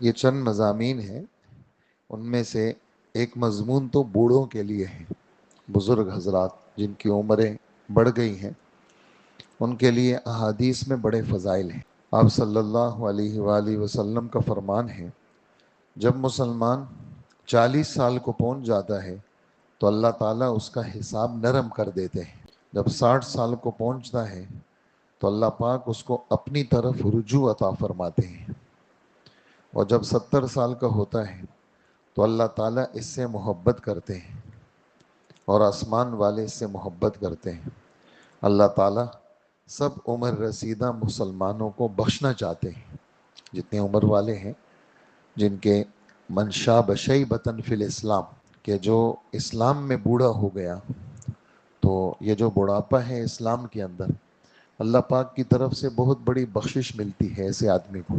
یہ چند مضامین ہیں، ان میں سے ایک مضمون تو بوڑھوں کے لیے ہے۔ بزرگ حضرات جن کی عمریں بڑھ گئی ہیں ان کے لیے احادیث میں بڑے فضائل ہیں۔ آپ صلی اللہ علیہ وآلہ وسلم کا فرمان ہے، جب مسلمان 40 سال کو پہنچ جاتا ہے تو اللہ تعالیٰ اس کا حساب نرم کر دیتے ہیں۔ جب 60 سال کو پہنچتا ہے تو اللہ پاک اس کو اپنی طرف رجوع عطا فرماتے ہیں، اور جب 70 سال کا ہوتا ہے تو اللہ تعالیٰ اس سے محبت کرتے ہیں اور آسمان والے اس سے محبت کرتے ہیں۔ اللہ تعالیٰ سب عمر رسیدہ مسلمانوں کو بخشنا چاہتے ہیں، جتنے عمر والے ہیں، جن کے منشا بشیبۃ فی الاسلام، کہ جو اسلام میں بوڑھا ہو گیا، تو یہ جو بڑھاپا ہے اسلام کے اندر، اللہ پاک کی طرف سے بہت بڑی بخشش ملتی ہے ایسے آدمی کو۔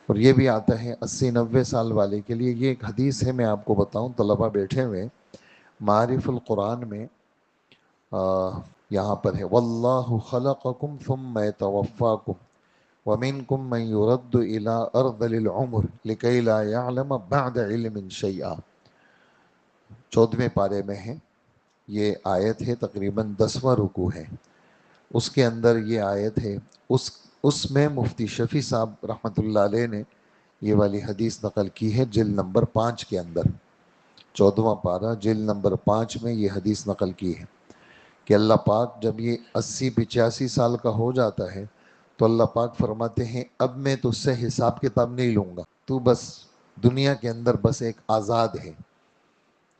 اور یہ بھی آتا ہے 80-90 سال والے کے لیے۔ یہ ایک حدیث ہے، میں آپ کو بتاؤں، طلبہ بیٹھے ہوئے معارف القرآن میں یہاں پر ہے، واللہ خلقکم ثم یتوفاکم ومنکم من یرد الی ارذل العمر لکی لا یعلم بعد علم شیئا، 14ویں پارے میں ہے یہ آیت ہے، تقریباً 10واں رکوع ہے، اس کے اندر یہ آیت ہے۔ اس میں مفتی شفیع صاحب رحمۃ اللہ علیہ نے یہ والی حدیث نقل کی ہے، جلد نمبر 5 کے اندر، 14واں پارہ جلد نمبر 5 میں یہ حدیث نقل کی ہے کہ اللہ پاک جب یہ 80-85 سال کا ہو جاتا ہے تو اللہ پاک فرماتے ہیں، اب میں تجھ سے حساب کتاب نہیں لوں گا، تو بس دنیا کے اندر بس ایک آزاد ہے،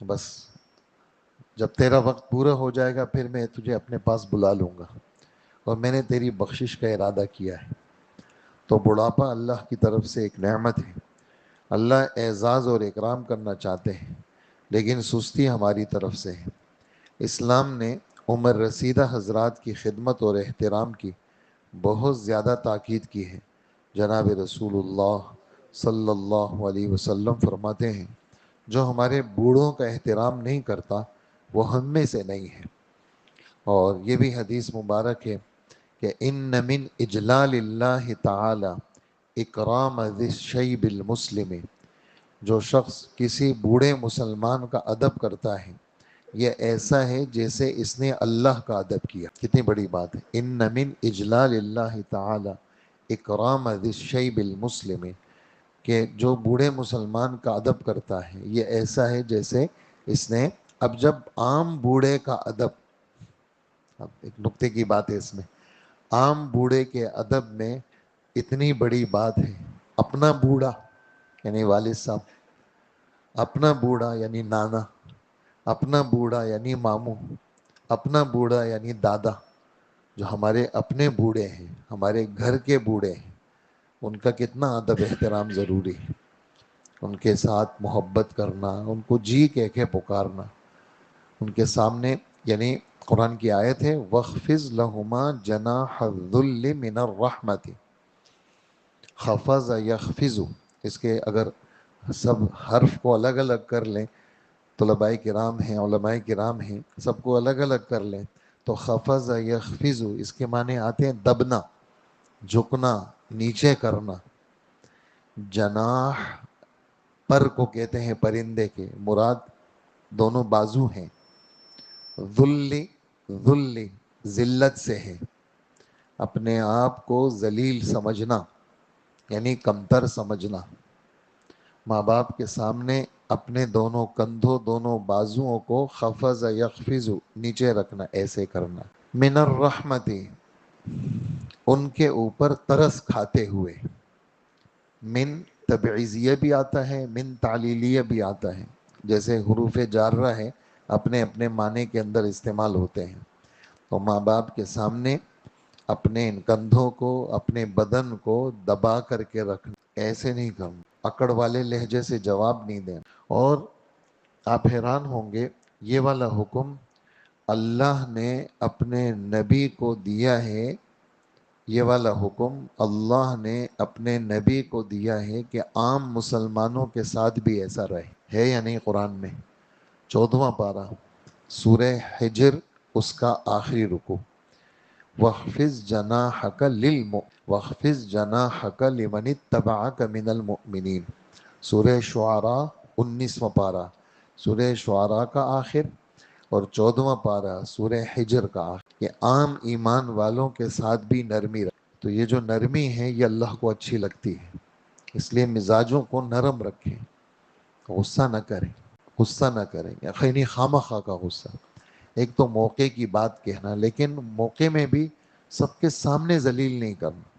بس جب تیرا وقت پورا ہو جائے گا پھر میں تجھے اپنے پاس بلا لوں گا، اور میں نے تیری بخشش کا ارادہ کیا ہے۔ تو بڑھاپا اللہ کی طرف سے ایک نعمت ہے، اللہ اعزاز اور اکرام کرنا چاہتے ہیں، لیکن سستی ہماری طرف سے ہے۔ اسلام نے عمر رسیدہ حضرات کی خدمت اور احترام کی بہت زیادہ تاکید کی ہے۔ جناب رسول اللہ صلی اللہ علیہ وسلم فرماتے ہیں، جو ہمارے بوڑھوں کا احترام نہیں کرتا وہ ہم میں سے نہیں ہے۔ اور یہ بھی حدیث مبارک ہے کہ ان من اجلال اللہ تعالی اکرام ذی الشیب المسلم، جو شخص کسی بوڑھے مسلمان کا ادب کرتا ہے یہ ایسا ہے جیسے اس نے اللہ کا ادب کیا۔ کتنی بڑی بات ہے، ان من اجلال اللہ تعالی اکرام ذی الشیب المسلم، کہ جو بوڑھے مسلمان کا ادب کرتا ہے یہ ایسا ہے جیسے اس نے، اب جب عام بوڑھے کا ادب، اب ایک نقطے کی بات ہے اس میں، عام بوڑھے کے ادب میں اتنی بڑی بات ہے، اپنا بوڑھا یعنی والد صاحب، اپنا بوڑھا یعنی نانا، اپنا بوڑھا یعنی ماموں، اپنا بوڑھا یعنی دادا، جو ہمارے اپنے بوڑھے ہیں، ہمارے گھر کے بوڑھے ہیں، ان کا کتنا ادب احترام ضروری ہے، ان کے ساتھ محبت کرنا، ان کو جی کہہ کے پکارنا، ان کے سامنے، یعنی قرآن کی آیت ہے وَخْفِضْ لَهُمَا جَنَاحَ الذُّلِّ مِنَ الرَّحْمَةِ، خفض یخفض، اس کے اگر سب حرف کو الگ الگ کر لیں، طلباء کرام ہیں، علماء کرام ہیں، سب کو الگ الگ کر لیں تو خفض یخفض اس کے معنی آتے ہیں دبنا، جھکنا، نیچے کرنا۔ جناح پر کو کہتے ہیں پرندے کے، مراد دونوں بازو ہیں۔ ذل، ذل ذلت سے ہے، اپنے آپ کو ذلیل سمجھنا یعنی کمتر سمجھنا، ماں باپ کے سامنے اپنے دونوں کندھوں، دونوں بازوؤں کو خفض یخفض نیچے رکھنا، ایسے کرنا۔ من الرحمتی، ان کے اوپر ترس کھاتے ہوئے، من تبعیضیہ بھی آتا ہے، من تعلیلیہ بھی آتا ہے، جیسے حروف جارہ ہے اپنے اپنے معنی کے اندر استعمال ہوتے ہیں۔ تو ماں باپ کے سامنے اپنے ان کندھوں کو، اپنے بدن کو دبا کر کے رکھنا، ایسے نہیں کرنا، اکڑ والے لہجے سے جواب نہیں دینا۔ اور آپ حیران ہوں گے، یہ والا حکم اللہ نے اپنے نبی کو دیا ہے، یہ والا حکم اللہ نے اپنے نبی کو دیا ہے کہ عام مسلمانوں کے ساتھ بھی ایسا رہے، ہے یا نہیں؟ قرآن میں 14واں پارہ سورہ حجر، اس کا آخری رکوع، وَاخْفِضْ جَنَاحَكَ وَاخْفِضْ جَنَاحَكَ لِمَنِ اتَّبَعَكَ مِنَ الْمُؤْمِنِينَ۔ سورہ شعراء 19واں پارہ، سورہ شعراء کا آخر، اور 14واں پارہ سورہ حجر کا آخر، کہ عام ایمان والوں کے ساتھ بھی نرمی رکھ۔ تو یہ جو نرمی ہے یہ اللہ کو اچھی لگتی ہے، اس لیے مزاجوں کو نرم رکھیں، غصہ نہ کریں، غصہ نہ کریں، یا خیر خواہ مخواہ کا غصہ۔ ایک تو موقع کی بات کہنا، لیکن موقع میں بھی سب کے سامنے ذلیل نہیں کرنا۔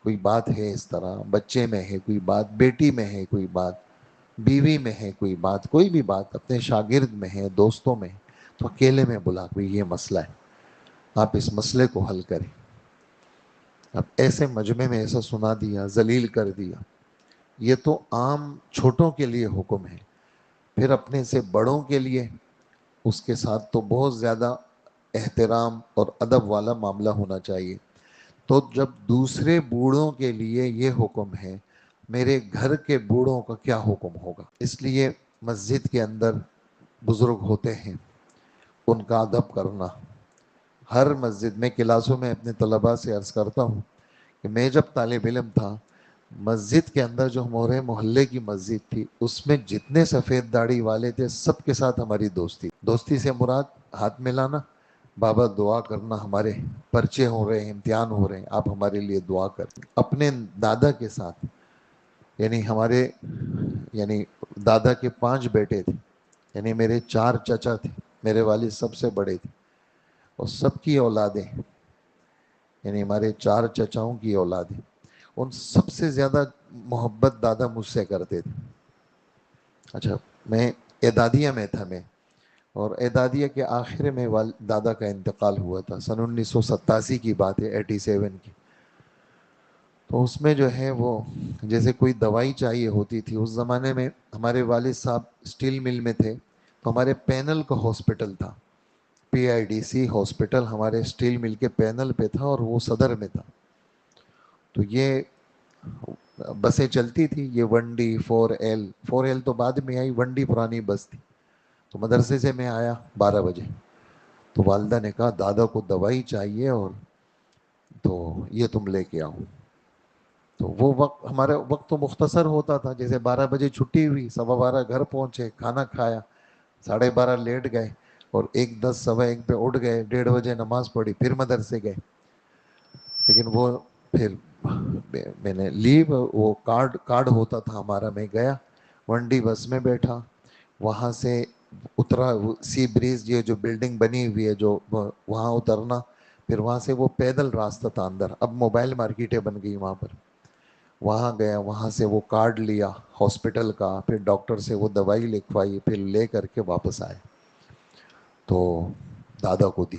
کوئی بات ہے اس طرح، بچے میں ہے کوئی بات، بیٹی میں ہے کوئی بات، بیوی میں ہے کوئی بات، کوئی بھی بات اپنے شاگرد میں ہے، دوستوں میں ہے، تو اکیلے میں بلا کوئی یہ مسئلہ ہے، آپ اس مسئلے کو حل کریں۔ اب ایسے مجمع میں ایسا سنا دیا، ذلیل کر دیا، یہ تو عام چھوٹوں کے لیے حکم ہے، پھر اپنے سے بڑوں کے لیے اس کے ساتھ تو بہت زیادہ احترام اور ادب والا معاملہ ہونا چاہیے۔ تو جب دوسرے بوڑھوں کے لیے یہ حکم ہے، میرے گھر کے بوڑھوں کا کیا حکم ہوگا؟ اس لیے مسجد کے اندر بزرگ ہوتے ہیں، ان کا ادب کرنا۔ ہر مسجد میں کلاسوں میں اپنے طلباء سے عرض کرتا ہوں کہ میں جب طالب علم تھا، مسجد کے اندر جو ہمارے محلے کی مسجد تھی، اس میں جتنے سفید داڑھی والے تھے سب کے ساتھ ہماری دوستی۔ دوستی سے مراد ہاتھ ملانا، بابا دعا کرنا، ہمارے پرچے ہو رہے ہیں، امتحان ہو رہے ہیں، آپ ہمارے لیے دعا کریں۔ اپنے دادا کے ساتھ، یعنی ہمارے دادا کے 5 بیٹے تھے، یعنی میرے 4 چچا تھے، میرے والد سب سے بڑے تھے، اور سب کی اولادیں، یعنی ہمارے 4 چچاؤں کی اولادیں، ان سب سے زیادہ محبت دادا مجھ سے کرتے تھے۔ اچھا، میں اعدادیہ میں تھا، اور اعدادیہ کے آخر میں دادا کا انتقال ہوا تھا، سن 1987 کی بات ہے، 87 کی۔ تو اس میں جو ہے وہ جیسے کوئی دوائی چاہیے ہوتی تھی، اس زمانے میں ہمارے والد صاحب اسٹیل مل میں تھے، تو ہمارے پینل کا ہاسپٹل تھا، PIDC ہاسپٹل ہمارے اسٹیل مل کے پینل پہ تھا، اور وہ صدر میں تھا۔ تو یہ بسیں چلتی تھی، یہ 1D 4L تو بعد میں آئی، 1D پرانی بس تھی۔ تو مدرسے سے میں آیا 12 بجے، تو والدہ نے کہا دادا کو دوائی چاہیے، اور تو یہ تم لے کے آؤ۔ تو وہ وقت، ہمارا وقت تو مختصر ہوتا تھا، جیسے 12 بجے چھٹی ہوئی، 12:15 گھر پہنچے، کھانا کھایا، 12:30 لیٹ گئے، اور 1:10 1:15 پہ اٹھ گئے، 1:30 نماز پڑھی، پھر مدرسے گئے۔ لیکن وہ پھر میں نے لیو، وہ کارڈ ہوتا تھا ہمارا، میں گیا 1D بس میں بیٹھا، وہاں سے اترا، سی بریز یہ جو بلڈنگ بنی ہوئی ہے جو، وہاں اترنا، پھر وہاں سے وہ پیدل راستہ تھا اندر، اب موبائل مارکیٹیں بن گئی وہاں پر، وہاں گیا، وہاں سے وہ کارڈ لیا ہاسپٹل کا، پھر ڈاکٹر سے وہ دوائی لکھوائی، پھر لے کر کے واپس آئے، تو دادا کو دی۔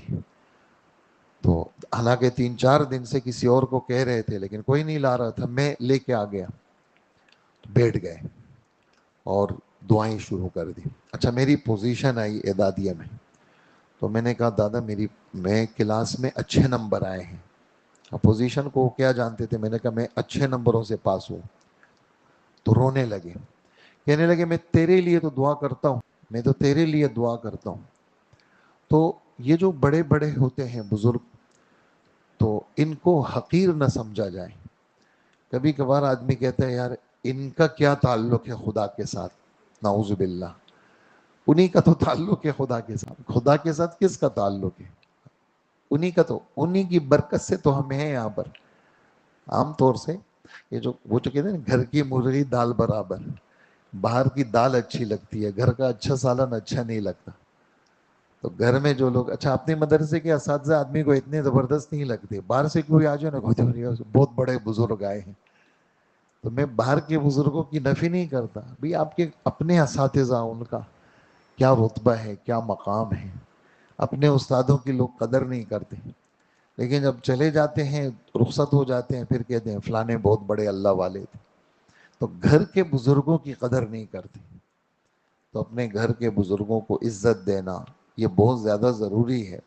تو حالانکہ 3-4 دن سے کسی اور کو کہہ رہے تھے، لیکن کوئی نہیں لا رہا تھا، میں لے کے آ گیا، بیٹھ گئے اور دعائیں شروع کر دی۔ اچھا، میری پوزیشن آئی اعدادیہ میں، تو میں نے کہا دادا میں کلاس میں اچھے نمبر آئے ہیں۔ پوزیشن کو کیا جانتے تھے، میں نے کہا میں اچھے نمبروں سے پاس ہوں۔ تو رونے لگے، کہنے لگے میں تیرے لیے تو دعا کرتا ہوں، میں تو تیرے لیے دعا کرتا ہوں۔ تو یہ جو بڑے بڑے ہوتے ہیں بزرگ، تو ان کو حقیر نہ سمجھا جائے۔ کبھی کبھار آدمی کہتا ہے یار ان کا کیا تعلق ہے خدا کے ساتھ، نعوذ باللہ، انہی کا تو تعلق ہے خدا کے ساتھ، خدا کے ساتھ کس کا تعلق ہے؟ انہی کا، تو انہی کی برکت سے تو ہم ہیں یہاں پر۔ عام طور سے یہ جو وہ جو کہتے ہیں نا، گھر کی مرغی دال برابر، باہر کی دال اچھی لگتی ہے، گھر کا اچھا سالن اچھا نہیں لگتا۔ تو گھر میں جو لوگ، اچھا اپنے مدرسے کے اساتذہ آدمی کو اتنے زبردست نہیں لگتے، باہر سے کوئی آ جائے نا بہت بڑے بزرگ آئے ہیں، تو میں باہر کے بزرگوں کی نفی نہیں کرتا، بھی آپ کے اپنے اساتذہ، ان کا کیا رتبہ ہے، کیا مقام ہے، اپنے استادوں کی لوگ قدر نہیں کرتے، لیکن جب چلے جاتے ہیں، رخصت ہو جاتے ہیں، پھر کہتے ہیں فلانے بہت بڑے اللہ والے تھے۔ تو گھر کے بزرگوں کی قدر نہیں کرتے، تو اپنے گھر کے بزرگوں کو عزت دینا یہ بہت زیادہ ضروری ہے،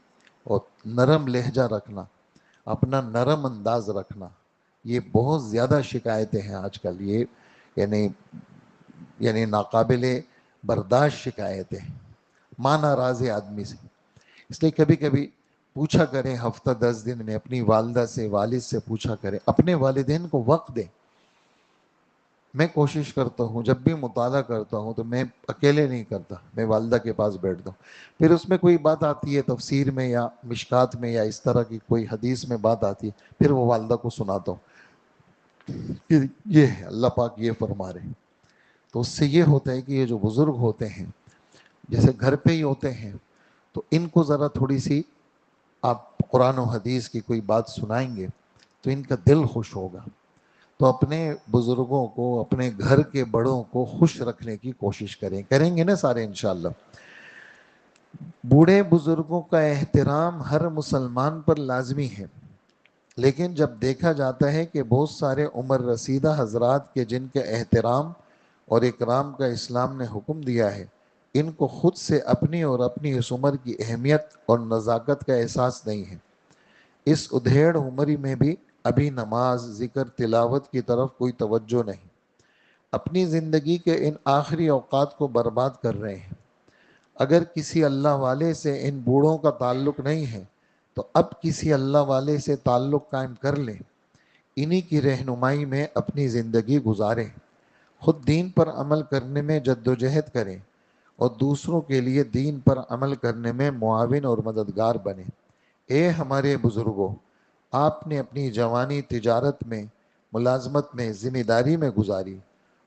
اور نرم لہجہ رکھنا، اپنا نرم انداز رکھنا، یہ بہت زیادہ شکایتیں ہیں آج کل، یہ یعنی ناقابل برداشت شکایتیں ہیں، ماں ناراض ہے آدمی سے۔ اس لیے کبھی کبھی پوچھا کریں ہفتہ 10 دن میں اپنی والدہ سے والد سے پوچھا کریں، اپنے والدین کو وقت دیں۔ میں کوشش کرتا ہوں جب بھی مطالعہ کرتا ہوں تو میں اکیلے نہیں کرتا، میں والدہ کے پاس بیٹھتا ہوں، پھر اس میں کوئی بات آتی ہے تفسیر میں یا مشکات میں یا اس طرح کی کوئی حدیث میں بات آتی ہے، پھر وہ والدہ کو سناتا ہوں کہ یہ ہے اللہ پاک یہ فرما رہے ہیں۔ تو اس سے یہ ہوتا ہے کہ یہ جو بزرگ ہوتے ہیں جیسے گھر پہ ہی ہوتے ہیں، تو ان کو ذرا تھوڑی سی آپ قرآن و حدیث کی کوئی بات سنائیں گے تو ان کا دل خوش ہوگا۔ تو اپنے بزرگوں کو، اپنے گھر کے بڑوں کو خوش رکھنے کی کوشش کریں گے نا سارے انشاءاللہ۔ بوڑھے بزرگوں کا احترام ہر مسلمان پر لازمی ہے، لیکن جب دیکھا جاتا ہے کہ بہت سارے عمر رسیدہ حضرات کے جن کے احترام اور اکرام کا اسلام نے حکم دیا ہے، ان کو خود سے اپنی اور اپنی اس عمر کی اہمیت اور نزاکت کا احساس نہیں ہے، اس ادھیڑ عمری میں بھی ابھی نماز، ذکر، تلاوت کی طرف کوئی توجہ نہیں، اپنی زندگی کے ان آخری اوقات کو برباد کر رہے ہیں۔ اگر کسی اللہ والے سے ان بوڑھوں کا تعلق نہیں ہے تو اب کسی اللہ والے سے تعلق قائم کر لیں، انہی کی رہنمائی میں اپنی زندگی گزاریں، خود دین پر عمل کرنے میں جدوجہد کریں اور دوسروں کے لیے دین پر عمل کرنے میں معاون اور مددگار بنیں۔ اے ہمارے بزرگوں، آپ نے اپنی جوانی تجارت میں، ملازمت میں، ذمہ داری میں گزاری،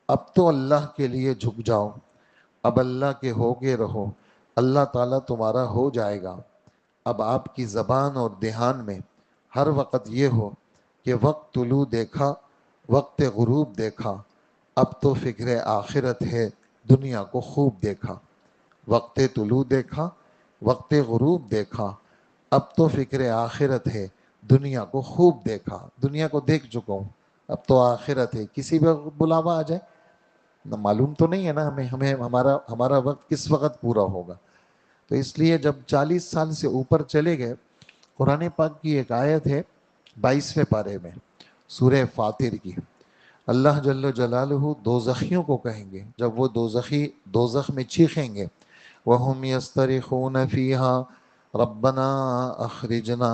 اب تو اللہ کے لیے جھک جاؤ، اب اللہ کے ہو کے رہو، اللہ تعالیٰ تمہارا ہو جائے گا۔ اب آپ کی زبان اور دھیان میں ہر وقت یہ ہو کہ وقت طلوع دیکھا، وقت غروب دیکھا، اب تو فکر آخرت ہے، دنیا کو خوب دیکھا۔ وقت طلوع دیکھا، وقت غروب دیکھا، اب تو فکر آخرت ہے، دنیا کو خوب دیکھا۔ دنیا کو دیکھ چکا ہوں، اب تو آخرت ہے، کسی بھی وقت بلاوا آ جائے، نہ معلوم تو نہیں ہے نا ہمیں ہمارا وقت کس وقت پورا ہوگا۔ تو اس لیے جب 40 سال سے اوپر چلے گئے، قرآن پاک کی ایک آیت ہے 22ویں پارے میں سورہ فاطر کی، اللہ جل جلالہ دوزخیوں کو کہیں گے جب وہ دوزخی دوزخ میں چیخیں گے، وَهُمْ يَسْتَرِخُونَ فِيهَا رَبَّنَا أَخْرِجْنَا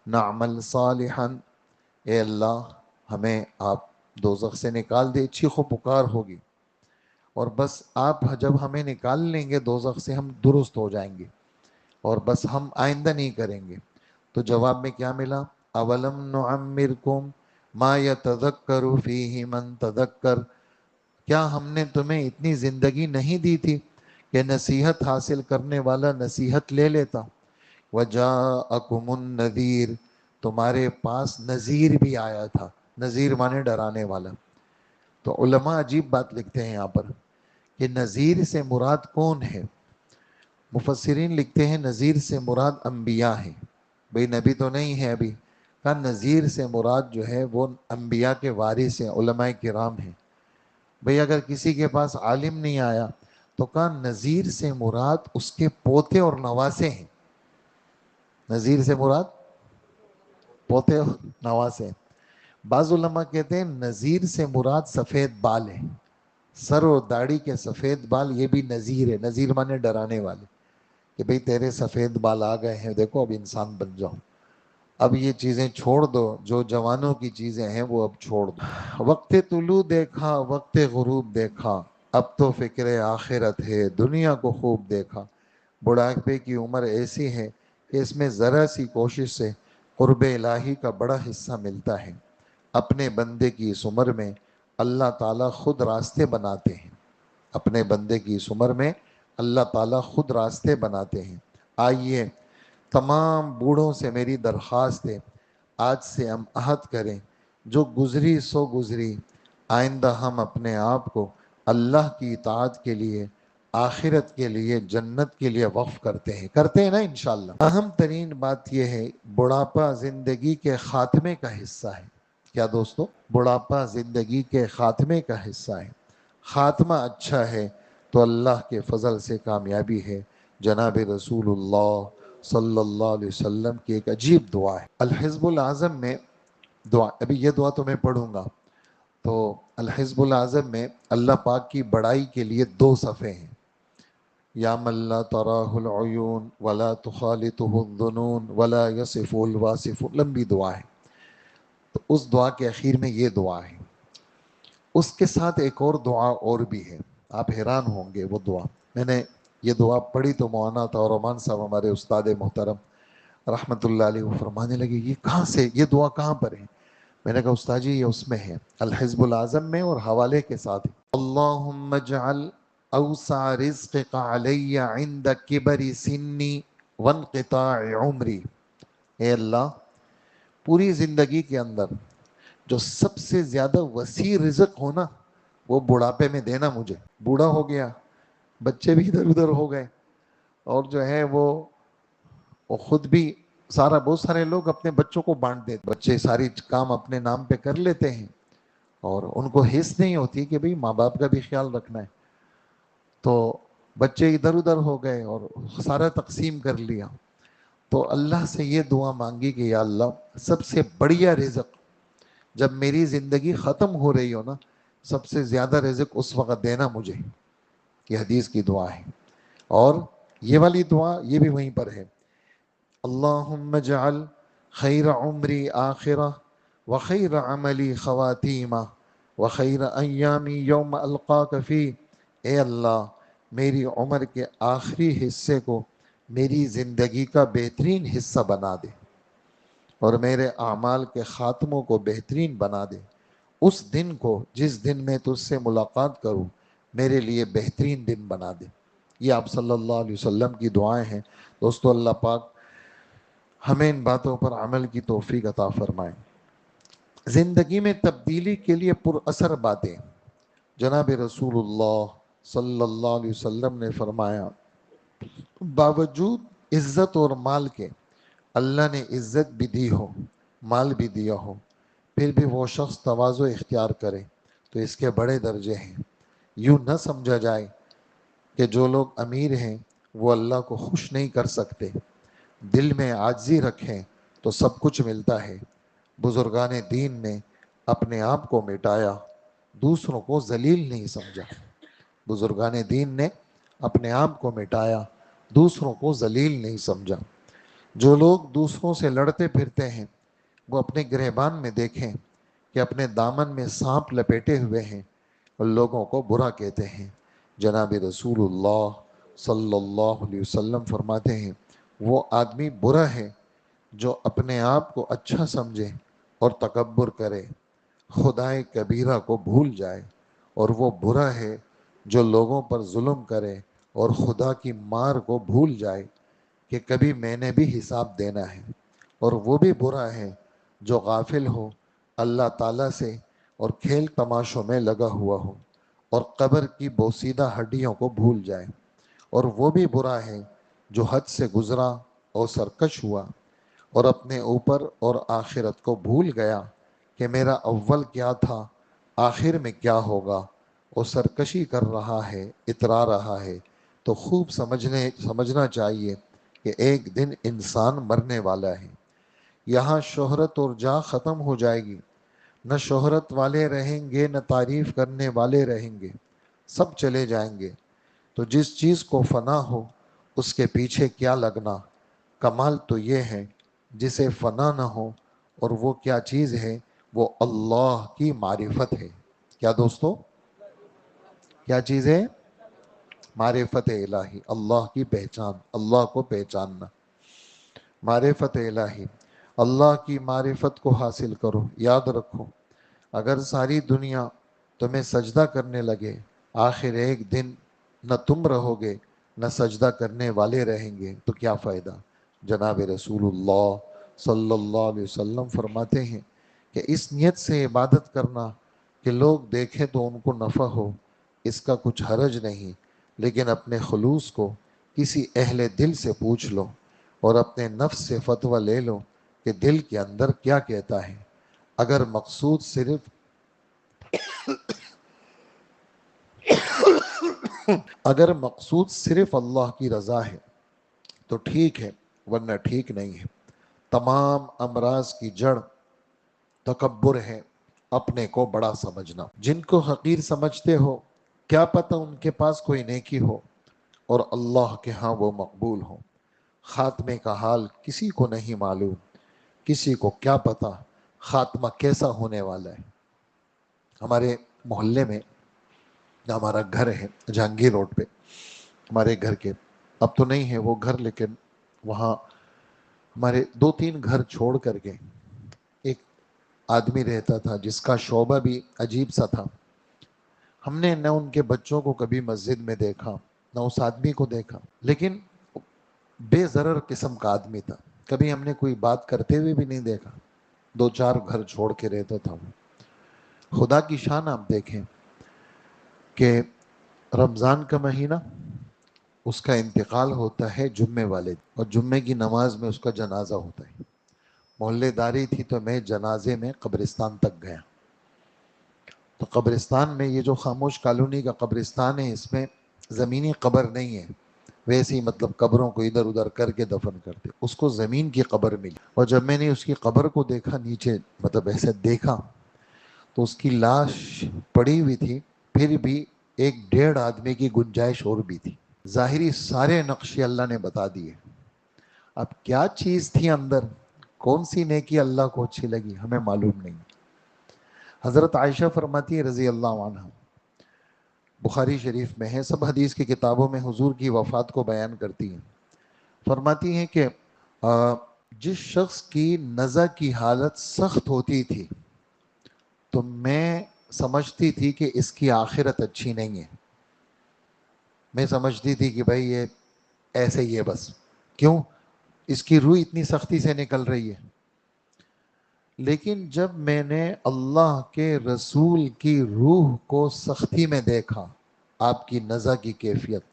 نَعْمَلْ صَالِحًا، اے اللہ ہمیں آپ دوزخ سے نکال دے، چیخ و پکار ہوگی، اور بس آپ جب ہمیں نکال لیں گے دوزخ سے ہم درست ہو جائیں گے اور بس ہم آئندہ نہیں کریں گے۔ تو جواب میں کیا ملا؟ اولم نعمرکم ما یتذکر فیہ من تذکر، کیا ہم نے تمہیں اتنی زندگی نہیں دی تھی کہ نصیحت حاصل کرنے والا نصیحت لے لیتا؟ وجاءکم النذیر، تمہارے پاس نذیر بھی آیا تھا، نذیر مانے ڈرانے والا۔ تو علماء عجیب بات لکھتے ہیں یہاں پر کہ نذیر سے مراد کون ہے؟ مفسرین لکھتے ہیں نذیر سے مراد انبیاء ہیں، بھئی نبی تو نہیں ہے ابھی، کہا نذیر سے مراد جو ہے وہ انبیاء کے وارث ہیں، علماء کرام ہیں۔ بھئی اگر کسی کے پاس عالم نہیں آیا تو کہا نذیر سے مراد اس کے پوتے اور نواسے ہیں، نذیر سے مراد پوتے اور نواسے ہیں۔ بعض علماء کہتے ہیں نذیر سے مراد سفید بال ہے، سر اور داڑھی کے سفید بال، یہ بھی نذیر ہے، نذیر مانے ڈرانے والے، کہ بھئی تیرے سفید بال آ گئے ہیں، دیکھو اب انسان بن جاؤ، اب یہ چیزیں چھوڑ دو، جو جوانوں کی چیزیں ہیں وہ اب چھوڑ دو۔ وقت طلوع دیکھا، وقت غروب دیکھا، اب تو فکر آخرت ہے، دنیا کو خوب دیکھا۔ بڑھاپے کی عمر ایسی ہے کہ اس میں ذرا سی کوشش سے قرب الہی کا بڑا حصہ ملتا ہے۔ اپنے بندے کی اس عمر میں اللہ تعالیٰ خود راستے بناتے ہیں، اپنے بندے کی اس عمر میں اللہ تعالیٰ خود راستے بناتے ہیں۔ آئیے تمام بوڑھوں سے میری درخواست ہے، آج سے ہم عہد کریں، جو گزری سو گزری، آئندہ ہم اپنے آپ کو اللہ کی اطاعت کے لیے، آخرت کے لیے، جنت کے لیے وقف کرتے ہیں نا انشاءاللہ۔ اہم ترین بات یہ ہے، بڑھاپا زندگی کے خاتمے کا حصہ ہے۔ کیا دوستو؟ بڑھاپا زندگی کے خاتمے کا حصہ ہے، خاتمہ اچھا ہے تو اللہ کے فضل سے کامیابی ہے۔ جناب رسول اللہ صلی اللہ علیہ وسلم کی ایک عجیب دعا ہے الحزب العظم میں، دعا ابھی یہ دعا تو میں پڑھوں گا۔ تو الحزب العظم میں اللہ پاک کی بڑائی کے لیے 2 صفحے ہیں، یا من لا تراہ العیون ولا تخالطہ الظنون ولا یصف الواصف، لمبی دعا ہے۔ تو اس دعا کے اخیر میں یہ دعا ہے، اس کے ساتھ ایک اور دعا اور بھی ہے، آپ حیران ہوں گے وہ دعا۔ میں نے یہ دعا پڑھی تو مولانا طاہر صاحب ہمارے استاد محترم رحمۃ اللہ علیہ، وہ فرمانے لگے یہ کہاں سے، یہ دعا کہاں پر ہے؟ میں نے کہا استاد جی یہ اس میں ہے، الحزب العظم میں، اور حوالے کے ساتھ، اللہم اجعل اوسع رزقک علی عند کبر سنی وانقطاع عمری، اے اللہ پوری زندگی کے اندر جو سب سے زیادہ وسیع رزق ہونا وہ بڑھاپے میں دینا مجھے، بوڑھا ہو گیا، بچے بھی ادھر ادھر ہو گئے، اور جو ہے وہ خود بھی سارا، بہت سارے لوگ اپنے بچوں کو بانٹ دیتے، بچے ساری کام اپنے نام پہ کر لیتے ہیں اور ان کو حس نہیں ہوتی کہ بھئی ماں باپ کا بھی خیال رکھنا ہے، تو بچے ادھر ادھر ہو گئے اور سارا تقسیم کر لیا۔ تو اللہ سے یہ دعا مانگی کہ یا اللہ سب سے بڑھیا رزق جب میری زندگی ختم ہو رہی ہو نا، سب سے زیادہ رزق اس وقت دینا مجھے، یہ حدیث کی دعا ہے۔ اور یہ والی دعا یہ بھی وہیں پر ہے، اللہم اجعل خیر عمری آخرہ وخیر عملی خواتیمہ وخیر ایامی یوم القاک فی، اے اللہ میری عمر کے آخری حصے کو میری زندگی کا بہترین حصہ بنا دے، اور میرے اعمال کے خاتموں کو بہترین بنا دے، اس دن کو جس دن میں تجھ سے ملاقات کروں میرے لیے بہترین دن بنا دے۔ یہ آپ صلی اللہ علیہ وسلم کی دعائیں ہیں۔ دوستو اللہ پاک ہمیں ان باتوں پر عمل کی توفیق عطا فرمائیں۔ زندگی میں تبدیلی کے لیے پر اثر باتیں، جناب رسول اللہ صلی اللہ علیہ وسلم نے فرمایا باوجود عزت اور مال کے، اللہ نے عزت بھی دی ہو مال بھی دیا ہو، پھر بھی وہ شخص تواضع اختیار کرے تو اس کے بڑے درجے ہیں۔ یوں نہ سمجھا جائے کہ جو لوگ امیر ہیں وہ اللہ کو خوش نہیں کر سکتے، دل میں عاجزی رکھیں تو سب کچھ ملتا ہے۔ بزرگان دین نے اپنے آپ کو مٹایا، دوسروں کو ذلیل نہیں سمجھا۔ بزرگان دین نے اپنے آپ کو مٹایا، دوسروں کو ذلیل نہیں سمجھا۔ جو لوگ دوسروں سے لڑتے پھرتے ہیں وہ اپنے گریبان میں دیکھیں کہ اپنے دامن میں سانپ لپیٹے ہوئے ہیں اور لوگوں کو برا کہتے ہیں۔ جناب رسول اللہ صلی اللہ علیہ وسلم فرماتے ہیں وہ آدمی برا ہے جو اپنے آپ کو اچھا سمجھے اور تکبر کرے، خدائے کبیرہ کو بھول جائے، اور وہ برا ہے جو لوگوں پر ظلم کرے اور خدا کی مار کو بھول جائے کہ کبھی میں نے بھی حساب دینا ہے، اور وہ بھی برا ہے جو غافل ہو اللہ تعالیٰ سے اور کھیل تماشوں میں لگا ہوا ہو اور قبر کی بوسیدہ ہڈیوں کو بھول جائے، اور وہ بھی برا ہے جو حد سے گزرا اور سرکش ہوا اور اپنے اوپر اور آخرت کو بھول گیا کہ میرا اول کیا تھا آخر میں کیا ہوگا، اور سرکشی کر رہا ہے، اترا رہا ہے۔ تو خوب سمجھنا چاہیے کہ ایک دن انسان مرنے والا ہے۔ یہاں شہرت اور جاہ ختم ہو جائے گی، نہ شہرت والے رہیں گے نہ تعریف کرنے والے رہیں گے، سب چلے جائیں گے۔ تو جس چیز کو فنا ہو اس کے پیچھے کیا لگنا، کمال تو یہ ہے جسے فنا نہ ہو، اور وہ کیا چیز ہے، وہ اللہ کی معرفت ہے۔ کیا دوستو، کیا چیز ہے؟ معرفت الہی، اللہ کی پہچان، اللہ کو پہچاننا، معرفت الہی، اللہ کی معرفت کو حاصل کرو۔ یاد رکھو اگر ساری دنیا تمہیں سجدہ کرنے لگے، آخر ایک دن نہ تم رہو گے نہ سجدہ کرنے والے رہیں گے، تو کیا فائدہ؟ جناب رسول اللہ صلی اللہ علیہ وسلم فرماتے ہیں کہ اس نیت سے عبادت کرنا کہ لوگ دیکھیں تو ان کو نفع ہو، اس کا کچھ حرج نہیں، لیکن اپنے خلوص کو کسی اہل دل سے پوچھ لو اور اپنے نفس سے فتویٰ لے لو کہ دل کے اندر کیا کہتا ہے۔ اگر مقصود صرف اگر مقصود صرف اللہ کی رضا ہے تو ٹھیک ہے، ورنہ ٹھیک نہیں ہے۔ تمام امراض کی جڑ تکبر ہے، اپنے کو بڑا سمجھنا۔ جن کو حقیر سمجھتے ہو کیا پتہ ان کے پاس کوئی نیکی ہو، اور اللہ کے ہاں وہ مقبول ہوں۔ خاتمے کا حال کسی کو نہیں معلوم، کسی کو کیا پتا خاتمہ کیسا ہونے والا ہے۔ ہمارے محلے میں ہمارا گھر ہے جہانگیر روڈ پہ، ہمارے گھر کے، اب تو نہیں ہے وہ گھر، لیکن وہاں ہمارے 2-3 گھر چھوڑ کر کے ایک آدمی رہتا تھا جس کا شعبہ بھی عجیب سا تھا۔ ہم نے نہ ان کے بچوں کو کبھی مسجد میں دیکھا، نہ اس آدمی کو دیکھا، لیکن بے ضرر قسم کا آدمی تھا، کبھی ہم نے کوئی بات کرتے ہوئے بھی نہیں دیکھا، 2-4 گھر چھوڑ کے رہتا تھا وہ۔ خدا کی شان آپ دیکھیں کہ رمضان کا مہینہ، اس کا انتقال ہوتا ہے جمعے والے دن، اور جمعے کی نماز میں اس کا جنازہ ہوتا ہے۔ محلے داری تھی تو میں جنازے میں قبرستان تک گیا، تو قبرستان میں یہ جو خاموش کالونی کا قبرستان ہے، اس میں زمینی قبر نہیں ہے، ویسے ہی مطلب قبروں کو ادھر ادھر کر کے دفن کرتے، اس کو زمین کی قبر ملی، اور جب میں نے اس کی قبر کو دیکھا نیچے، مطلب ایسے دیکھا، تو اس کی لاش پڑی ہوئی تھی، پھر بھی 1-1.5 آدمی کی گنجائش اور بھی تھی۔ ظاہری سارے نقشے اللہ نے بتا دیے، اب کیا چیز تھی اندر، کون سی نیکی اللہ کو اچھی لگی، ہمیں معلوم نہیں۔ حضرت عائشہ فرماتی ہے رضی اللہ عنہ، بخاری شریف میں ہے، سب حدیث کی کتابوں میں حضور کی وفات کو بیان کرتی ہیں، فرماتی ہیں کہ جس شخص کی نزع کی حالت سخت ہوتی تھی تو میں سمجھتی تھی کہ اس کی آخرت اچھی نہیں ہے، میں سمجھتی تھی کہ بھائی یہ ایسے ہی ہے بس، کیوں اس کی روح اتنی سختی سے نکل رہی ہے۔ لیکن جب میں نے اللہ کے رسول کی روح کو سختی میں دیکھا، آپ کی نزع کی کیفیت،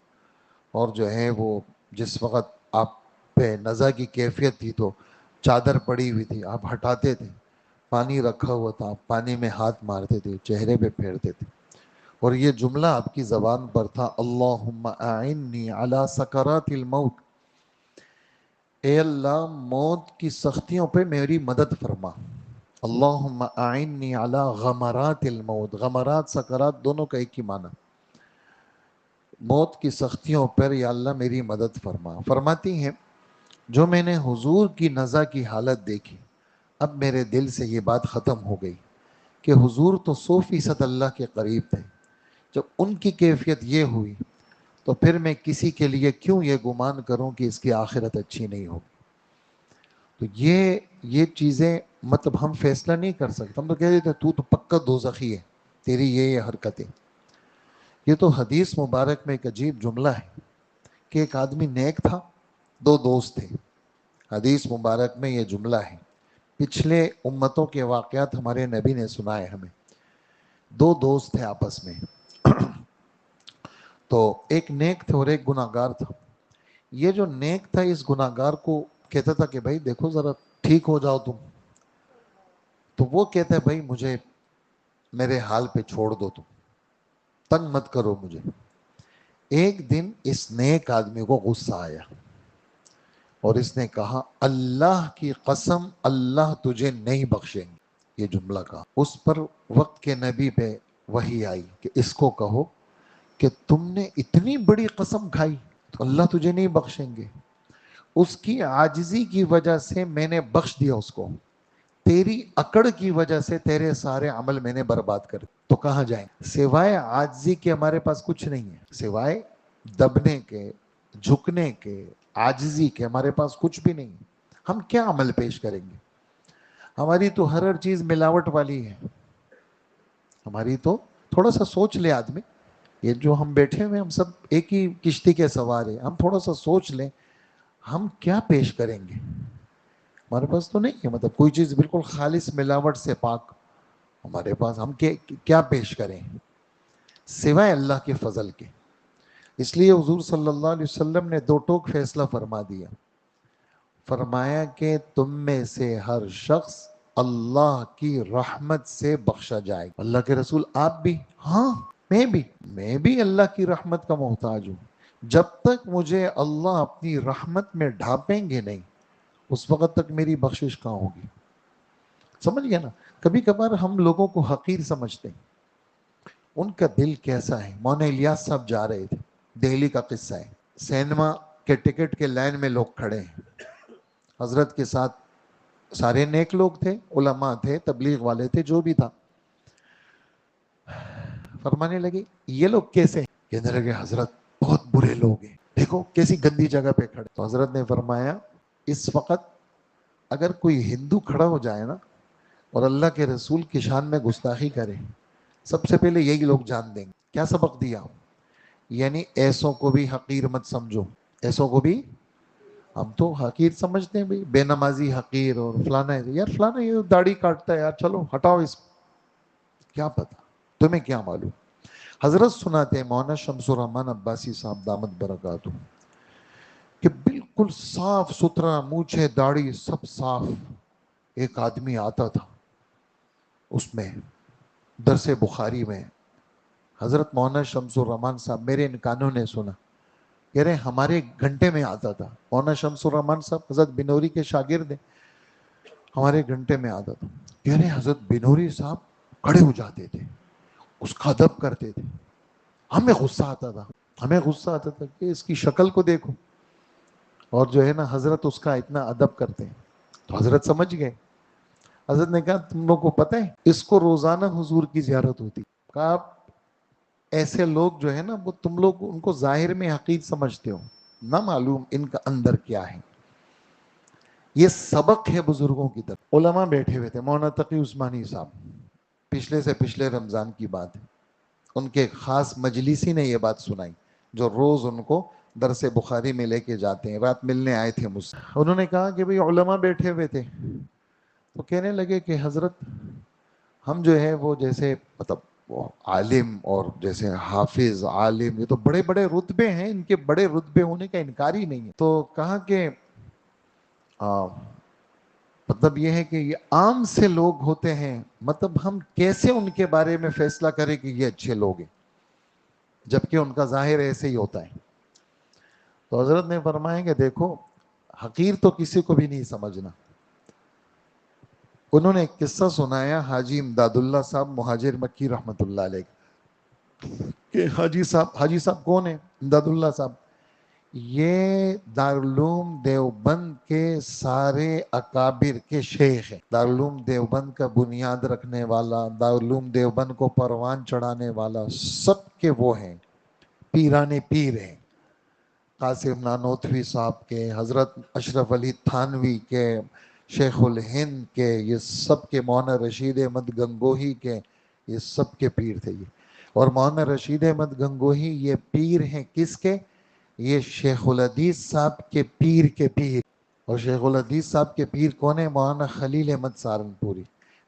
اور جو ہے وہ جس وقت آپ پہ نزع کی کیفیت تھی تو چادر پڑی ہوئی تھی، آپ ہٹاتے تھے، پانی رکھا ہوا تھا، آپ پانی میں ہاتھ مارتے تھے، چہرے پہ پھیرتے تھے، اور یہ جملہ آپ کی زبان پر تھا، اللہم اعنی علی سکرات الموت، اے اللہ موت کی سختیوں پہ میری مدد فرما۔ اللہم اعنی علی غمرات الموت، غمرات سکرات دونوں کا ایک ہی معنی، موت کی سختیوں پر یا اللہ میری مدد فرما۔ فرماتی ہیں جو میں نے حضور کی نزع کی حالت دیکھی، اب میرے دل سے یہ بات ختم ہو گئی کہ حضور تو 100% اللہ کے قریب تھے، جب ان کی کیفیت یہ ہوئی تو پھر میں کسی کے لیے کیوں یہ گمان کروں کہ اس کی آخرت اچھی نہیں ہوگی۔ تو یہ چیزیں مطلب ہم فیصلہ نہیں کر سکتے، ہم تو کہہ دیتے تو پکا دوزخی ہے، تیری یہ حرکتیں۔ یہ تو حدیث مبارک میں ایک عجیب جملہ ہے کہ ایک آدمی نیک تھا، 2 دوست تھے، حدیث مبارک میں یہ جملہ ہے، پچھلے امتوں کے واقعات ہمارے نبی نے سنائے ہمیں، 2 دوست تھے آپس میں، تو ایک نیک تھا اور ایک گناہگار تھا۔ یہ جو نیک تھا اس گناہگار کو کہتا تھا کہ بھائی دیکھو ذرا ٹھیک ہو جاؤ تم، تو وہ کہتا ہے بھائی مجھے میرے حال پہ چھوڑ دو، تم تنگ مت کرو مجھے۔ ایک دن اس نیک آدمی کو غصہ آیا اور اس نے کہا اللہ کی قسم اللہ تجھے نہیں بخشیں گے، یہ جملہ کہا۔ اس پر وقت کے نبی پہ وحی آئی کہ اس کو کہو کہ تم نے اتنی بڑی قسم کھائی تو اللہ تجھے نہیں بخشیں گے، اس کی عاجزی کی وجہ سے میں نے بخش دیا اس کو، تیری اکڑ کی وجہ سے تیرے سارے عمل میں نے برباد کر دیے۔ تو کہاں جائیں، سوائے عاجزی کے ہمارے پاس کچھ نہیں ہے، سوائے دبنے کے، جھکنے کے، عاجزی کے ہمارے پاس کچھ بھی نہیں ہے۔ ہم کیا عمل پیش کریں گے؟ ہماری تو ہر چیز ملاوٹ والی ہے، ہماری تو تھوڑا سا سوچ لے آدمی، یہ جو ہم بیٹھے ہوئے ہم سب ایک ہی کشتی کے سوار ہیں، ہم تھوڑا سا سوچ لیں ہم کیا پیش کریں گے؟ ہمارے پاس تو نہیں ہے مطلب کوئی چیز بالکل خالص ملاوٹ سے پاک ہمارے پاس، ہم کیا پیش کریں سوائے اللہ کے فضل کے؟ اس لیے حضور صلی اللہ علیہ وسلم نے 2 ٹوک فیصلہ فرما دیا، فرمایا کہ تم میں سے ہر شخص اللہ کی رحمت سے بخشا جائے گا۔ اللہ کے رسول آپ بھی؟ ہاں میں بھی اللہ کی رحمت کا محتاج ہوں، جب تک مجھے اللہ اپنی رحمت میں ڈھانپیں گے نہیں اس وقت تک میری بخشش کہاں ہوگی؟ سمجھ گیا نا؟ کبھی کبھار ہم لوگوں کو حقیر سمجھتے ہیں، ان کا دل کیسا ہے؟ مولانا الیاس صاحب جا رہے تھے، دہلی کا قصہ ہے، سینما کے ٹکٹ کے لائن میں لوگ کھڑے ہیں، حضرت کے ساتھ سارے نیک لوگ تھے، علماء تھے، تبلیغ والے تھے، جو بھی تھا. فرمانے لگے یہ لوگ کیسے ہیں؟ کہنے لگے حضرت بہت برے لوگ ہیں، دیکھو کیسی گندی جگہ پہ کھڑے. تو حضرت نے فرمایا اس وقت اگر کوئی ہندو کھڑا ہو جائے نا اور اللہ کے رسول کی شان میں گستاخی کرے، سب سے پہلے یہی لوگ جان دیں گے. کیا سبق دیا؟ یعنی ایسوں کو بھی حقیر مت سمجھو. ایسوں کو بھی ہم تو حقیر سمجھتے ہیں، بھائی بے نمازی حقیر اور فلانا ہے. یار فلانا یہ داڑھی کاٹتا ہے، یار چلو ہٹاؤ اس کو. کیا پتا تمہیں، کیا معلوم. حضرت سناتے ہیں مولانا شمس الرحمان عباسی صاحب دامت برکاتہ کہ بالکل صاف ستھرا، مونچھے داڑھی سب صاف، ایک آدمی آتا تھا اس میں درس بخاری میں. حضرت مولانا شمس الرحمان صاحب، میرے ان کانوں نے سنا، کہہ رہے ہمارے گھنٹے میں آتا تھا. مولانا شمس الرحمان صاحب حضرت بنوری کے شاگرد ہیں، ہمارے گھنٹے میں آتا تھا. کہہ رہے حضرت بنوری صاحب کھڑے ہو جاتے تھے، اس کا ادب کرتے تھے. ہمیں غصہ آتا تھا کہ اس کی شکل کو دیکھو، اور جو ہے نا حضرت اس کا اتنا ادب کرتے ہیں. تو حضرت سمجھ گئے. حضرت نے کہا تم لوگ کو پتہ ہے اس کو روزانہ حضور کی زیارت ہوتی. کہا ایسے لوگ جو ہے نا وہ تم لوگ ان کو ظاہر میں حقیر سمجھتے ہو، نہ معلوم ان کا اندر کیا ہے. یہ سبق ہے بزرگوں کی طرف. علماء بیٹھے ہوئے تھے، مولانا تقی عثمانی صاحب، پچھلے سے پچھلے رمضان کی بات ہے. ان کے خاص مجلسی نے یہ بات سنائی جو روز ان کو درس بخاری میں لے کے جاتے ہیں. رات ملنے آئے تھے مجھ سے. انہوں نے کہا کہ بھئی علماء بیٹھے ہوئے تھے، تو کہنے لگے کہ حضرت ہم جو ہے وہ جیسے مطلب وہ عالم اور جیسے حافظ عالم، یہ تو بڑے بڑے رتبے ہیں، ان کے بڑے رتبے ہونے کا انکار ہی نہیں ہے. تو کہا کہ مطلب یہ ہے کہ یہ عام سے لوگ ہوتے ہیں، مطلب ہم کیسے ان کے بارے میں فیصلہ کریں کہ یہ اچھے لوگ ہیں جبکہ ان کا ظاہر ایسے ہی ہوتا ہے. تو حضرت نے فرمایا کہ دیکھو حقیر تو کسی کو بھی نہیں سمجھنا. انہوں نے ایک قصہ سنایا حاجی امداد اللہ صاحب مہاجر مکی رحمت اللہ علیہ کہ حاجی صاحب کون ہیں؟ امداد اللہ صاحب یہ دارالعلوم دیوبند کے سارے اکابر کے شیخ ہیں. دارالعلوم دیوبند کا بنیاد رکھنے والا، دارالعلوم دیوبند کو پروان چڑھانے والا، سب کے وہ ہیں، پیرانے پیر ہیں. قاسم نانوتوی صاحب کے، حضرت اشرف علی تھانوی کے، شیخ الہند کے، یہ سب کے، مولانا رشید احمد گنگوہی کے، یہ سب کے پیر تھے یہ. اور مولانا رشید احمد گنگوہی یہ پیر ہیں کس کے؟ یہ شیخ الحدیث صاحب کے پیر کے پیر. اور شیخ الحدیث صاحب کے پیر کون ہیں؟ مولانا خلیل احمد سہارنپوری.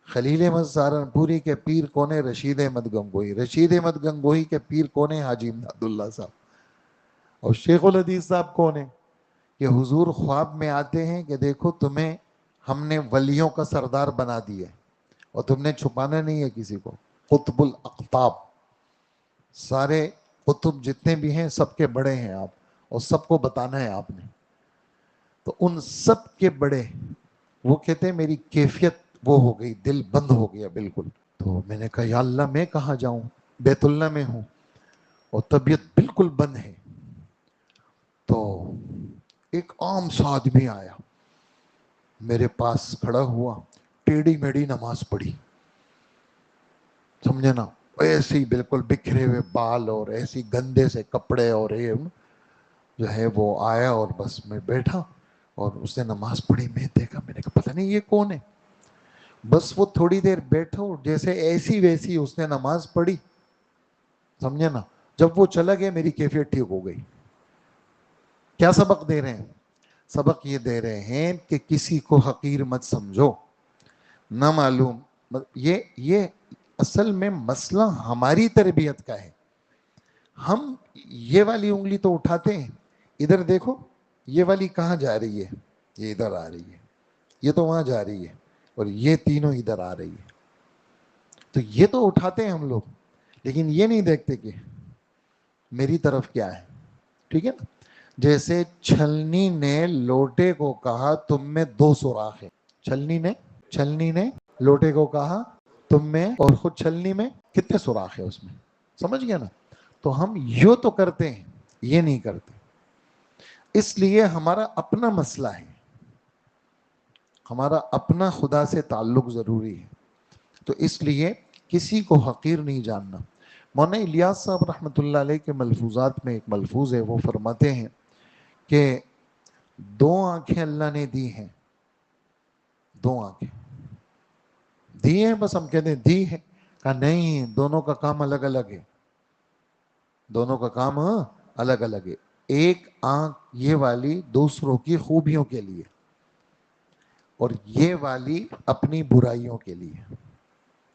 خلیل احمد سہارنپوری کے پیر کون ہیں؟ رشید احمد گنگوہی. رشید احمد گنگوہی کے پیر کون ہیں؟ حاجی امداد اللہ صاحب. اور شیخ الحدیث صاحب کون ہیں؟ کہ حضور خواب میں آتے ہیں کہ دیکھو تمہیں ہم نے ولیوں کا سردار بنا دیا ہے اور تم نے چھپانا نہیں ہے کسی کو. قطب الاقطاب، سارے قطب جتنے بھی ہیں سب کے بڑے ہیں آپ، اور سب کو بتانا ہے آپ نے. تو ان سب کے بڑے وہ کہتے ہیں میری کیفیت وہ ہو گئی، دل بند ہو گیا بالکل. تو میں نے کہا یا اللہ میں کہاں جاؤں، بیت اللہ میں ہوں اور طبیعت بالکل بند ہے. تو ایک عام سا آدمی آیا میرے پاس کھڑا ہوا، ٹیڑھی میڑھی نماز پڑھی، سمجھے نا، ایسے ہی بالکل بکھرے ہوئے بال اور ایسی گندے سے کپڑے، اور یہ جو ہے وہ آیا اور بس میں بیٹھا اور اس نے نماز پڑھی. میں دیکھا، میں نے کہا پتہ نہیں یہ کون ہے. بس وہ تھوڑی دیر بیٹھا اور جیسے ایسی ویسی اس نے نماز پڑھی، سمجھے نا. جب وہ چلا گیا میری کیفیت ٹھیک ہو گئی. کیا سبق دے رہے ہیں؟ سبق یہ دے رہے ہیں کہ کسی کو حقیر مت سمجھو، نہ معلوم. یہ اصل میں مسئلہ ہماری تربیت کا ہے. ہم یہ والی انگلی تو اٹھاتے ہیں، ادھر دیکھو یہ والی کہاں جا رہی ہے، یہ ادھر آ رہی ہے، یہ تو وہاں جا رہی ہے، اور یہ تینوں ادھر آ رہی ہے. تو یہ تو اٹھاتے ہیں ہم لوگ، لیکن یہ نہیں دیکھتے کہ میری طرف کیا ہے. ٹھیک ہے نا. جیسے چھلنی نے لوٹے کو کہا تم میں 2 سوراخ ہیں. چھلنی نے لوٹے کو کہا تم میں، اور خود چھلنی میں کتنے سوراخ ہیں اس میں، سمجھ گیا نا. تو ہم یوں تو کرتے ہیں، یہ نہیں کرتے. اس لیے ہمارا اپنا مسئلہ ہے، ہمارا اپنا خدا سے تعلق ضروری ہے، تو اس لیے کسی کو حقیر نہیں جاننا۔ مولانا الیاس صاحب رحمۃ اللہ علیہ کے ملفوظات میں ایک ملفوظ ہے، وہ فرماتے ہیں کہ دو آنکھیں اللہ نے دی ہیں، دو آنکھیں دی ہیں، بس ہم کہتے ہیں دی ہے، کہا نہیں، دونوں کا کام الگ الگ ہے، دونوں کا کام الگ الگ ہے۔ ایک آنکھ یہ والی دوسروں کی خوبیوں کے لیے، اور یہ والی اپنی برائیوں کے لیے،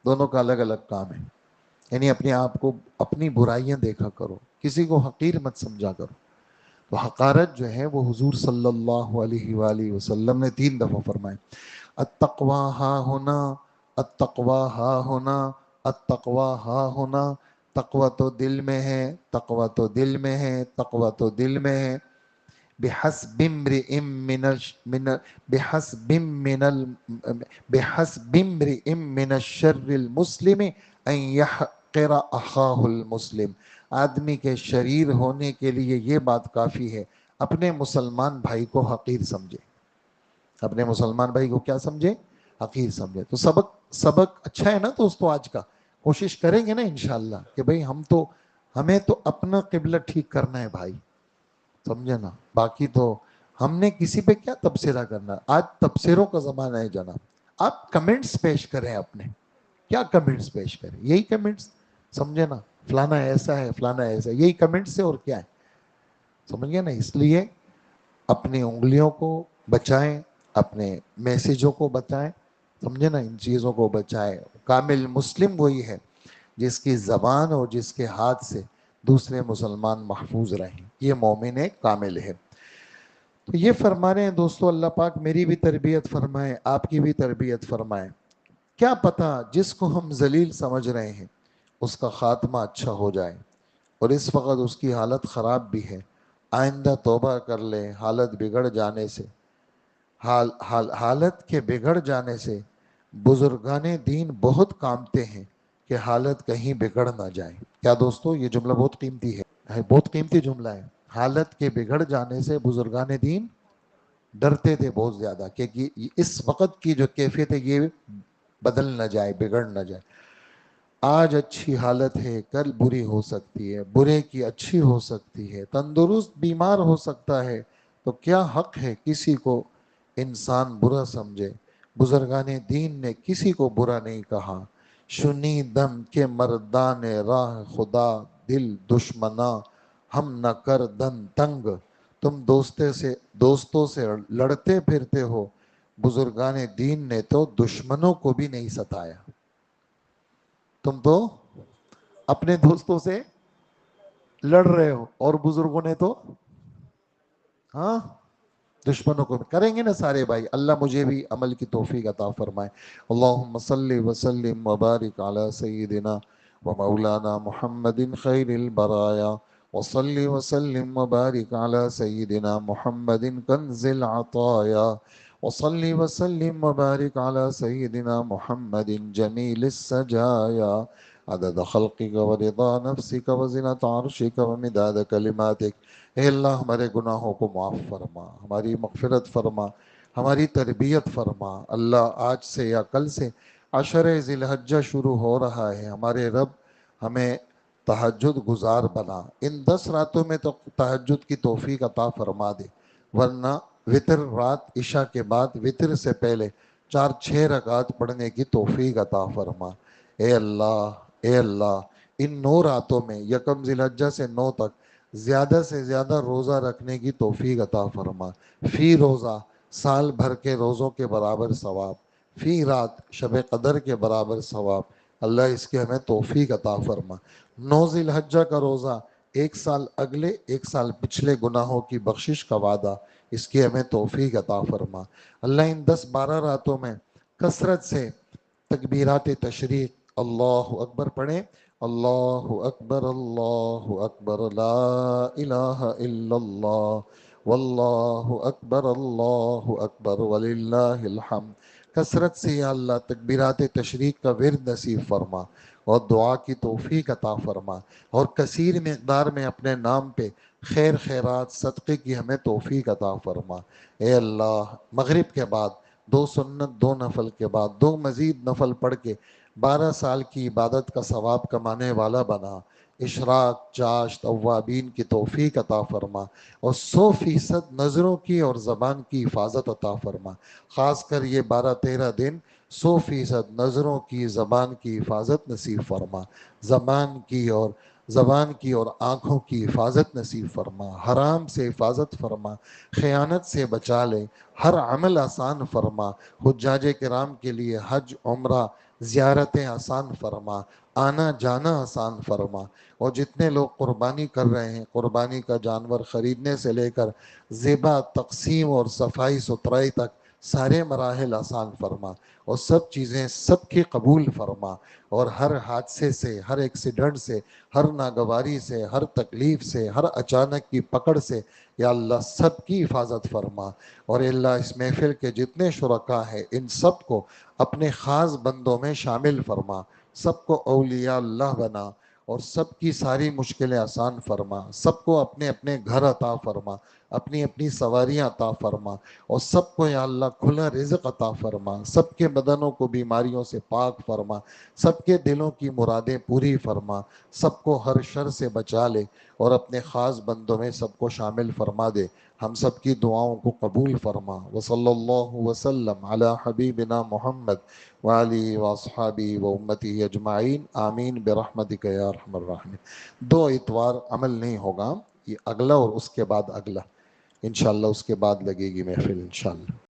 دونوں کا الگ الگ کام ہے۔ یعنی اپنے آپ کو، اپنی برائیاں دیکھا کرو، کسی کو حقیر مت سمجھا کرو۔ تو حقارت جو ہے وہ حضور صلی اللہ علیہ وآلہ وسلم نے 3 دفعہ فرمائے، التقوی ہا ہونا، التقوی ہا ہونا، التقوی ہا ہونا۔ تقوی تو دل میں ہے، تقوی تو دل میں ہے، تقوی تو دل میں ہے۔ بحسب امرئ من الشر المسلم ان يحقر اخاہ المسلم۔ آدمی کے شریر ہونے کے لیے یہ بات کافی ہے، اپنے مسلمان بھائی کو حقیر سمجھے، اپنے مسلمان بھائی کو کیا سمجھے؟ حقیر سمجھے۔ تو سبق اچھا ہے نا دوستو آج کا، کوشش کریں گے نا انشاءاللہ کہ بھئی ہمیں تو اپنا قبلہ ٹھیک کرنا ہے بھائی، سمجھے نا، باقی تو ہم نے کسی پہ کیا تبصرہ کرنا۔ آج تبصروں کا زمانہ ہے جناب، آپ کمنٹس پیش کریں، اپنے کیا کمنٹس پیش کریں، یہی کمنٹس، سمجھے نا، فلانا ایسا ہے، فلانا ایسا ہے، یہی کمنٹس ہے اور کیا ہے، سمجھ گئے نا۔ اس لیے اپنی انگلیوں کو بچائیں، اپنے میسیجوں کو بچائیں، سمجھے نا، ان چیزوں کو بچائیں۔ کامل مسلم وہی ہے جس کی زبان اور جس کے ہاتھ سے دوسرے مسلمان محفوظ رہیں، یہ مومن کامل ہے۔ تو یہ فرما رہے ہیں دوستو، اللہ پاک میری بھی تربیت فرمائے، آپ کی بھی تربیت فرمائے۔ کیا پتا جس کو ہم ذلیل سمجھ رہے ہیں اس کا خاتمہ اچھا ہو جائے، اور اس وقت اس کی حالت خراب بھی ہے، آئندہ توبہ کر لے حالت بگڑ جانے سے۔ حالت کے بگڑ جانے سے بزرگان دین بہت کامتے ہیں کہ حالت کہیں بگڑ نہ جائے۔ کیا دوستو، یہ جملہ بہت قیمتی ہے، بہت قیمتی جملہ ہے۔ حالت کے بگڑ جانے سے بزرگان دین ڈرتے تھے بہت زیادہ کہ اس وقت کی جو کیفیت ہے یہ بدل نہ جائے، بگڑ نہ جائے۔ آج اچھی حالت ہے، کل بری ہو سکتی ہے، برے کی اچھی ہو سکتی ہے، تندرست بیمار ہو سکتا ہے، تو کیا حق ہے کسی کو انسان برا سمجھے؟ بزرگان دین نے کسی کو برا نہیں کہا۔ شنی دم کے مردان راہ خدا، دل دشمنا ہم نہ کر دن تنگ۔ تم دوستوں سے لڑتے پھرتے ہو، بزرگان دین نے تو دشمنوں کو بھی نہیں ستایا۔ تم تو اپنے دوستوں سے لڑ رہے ہو، اور بزرگوں نے تو ہاں دشمنوں کو کریں گے نا سارے بھائی۔ اللہ مجھے بھی عمل کی توفیق عطا فرمائے۔ اللہم صلی وسلم وبارک علی سیدنا و مولانا محمد خیر البرایا، وصلی وسلم وبارک علی سیدنا محمد کنز العطایا، وصلی وسلم وبارک علی سیدنا محمد جمیل السجایا، عدد خلقک ورضا نفسک وزنۃ عرشک ومداد کلماتک۔ اے اللہ ہمارے گناہوں کو معاف فرما، ہماری مغفرت فرما، ہماری تربیت فرما۔ اللہ آج سے یا کل سے عشر ذی الحجہ شروع ہو رہا ہے، ہمارے رب ہمیں تہجد گزار بنا، ان 10 راتوں میں تو تہجد کی توفیق عطا فرما دے، ورنہ وطر رات عشاء کے بعد وطر سے پہلے 4-6 رکعت پڑھنے کی توفیق عطا فرما۔ اے اللہ، اے اللہ، ان 9 راتوں میں یکم ذی الحجہ سے 9 تک زیادہ سے زیادہ روزہ رکھنے کی توفیق عطا فرما۔ فی روزہ سال بھر کے روزوں کے برابر ثواب، فی رات شب قدر کے برابر ثواب، اللہ اس کے ہمیں توفیق عطا فرما۔ 9 ذی الحجہ کا روزہ 1 سال اگلے 1 سال پچھلے گناہوں کی بخشش کا وعدہ، اس کی ہمیں توفیق عطا فرما۔ اللہ ان 10-12 راتوں میں کثرت سے تکبیرات تشریق، اللہ اکبر پڑھیں، اللہ اکبر، اللہ اکبر، لا الہ الا اللہ، واللہ اکبر، اللہ اکبر، وللہ الحمد۔ کثرت سے یا اللہ تکبیرات تشریق کا ورد نصیب فرما۔ اور دعا کی توفیق عطا فرما، اور کثیر مقدار میں اپنے نام پہ خیر خیرات صدقے کی ہمیں توفیق عطا فرما۔ اے اللہ، مغرب کے بعد 2 سنت 2 نفل کے بعد 2 مزید نفل پڑھ کے 12 سال کی عبادت کا ثواب کمانے والا بنا۔ اشراق، چاشت، اوابین کی توفیق عطا فرما، اور 100% نظروں کی اور زبان کی حفاظت عطا فرما۔ خاص کر یہ 12-13 دن 100% نظروں کی، زبان کی حفاظت نصیب فرما، زبان کی اور آنکھوں کی حفاظت نصیب فرما، حرام سے حفاظت فرما، خیانت سے بچا لے، ہر عمل آسان فرما، حجاج کرام کے لیے حج عمرہ زیارتیں آسان فرما، آنا جانا آسان فرما، اور جتنے لوگ قربانی کر رہے ہیں، قربانی کا جانور خریدنے سے لے کر ذبح، تقسیم اور صفائی ستھرائی تک سارے مراحل آسان فرما، اور سب چیزیں سب کی قبول فرما، اور ہر حادثے سے، ہر ایکسیڈنٹ سے، ہر ناگواری سے، ہر تکلیف سے، ہر اچانک کی پکڑ سے یا اللہ سب کی حفاظت فرما۔ اور اللہ اس محفل کے جتنے شرکا ہیں ان سب کو اپنے خاص بندوں میں شامل فرما، سب کو اولیاء اللہ بنا، اور سب کی ساری مشکلیں آسان فرما، سب کو اپنے اپنے گھر عطا فرما، اپنی اپنی سواریاں عطا فرما، اور سب کو یا اللہ کھلا رزق عطا فرما، سب کے بدنوں کو بیماریوں سے پاک فرما، سب کے دلوں کی مرادیں پوری فرما، سب کو ہر شر سے بچا لے، اور اپنے خاص بندوں میں سب کو شامل فرما دے۔ ہم سب کی دعاؤں کو قبول فرما۔ وصلی اللہ وسلم علی حبیبنا محمد وآلہ واصحابہ و امتہ اجمعین، آمین برحمتک یا ارحم الراحمین۔ 2 اتوار عمل نہیں ہوگا، یہ اگلا اور اس کے بعد اگلا، انشاءاللہ اس کے بعد لگے گی محفل انشاءاللہ۔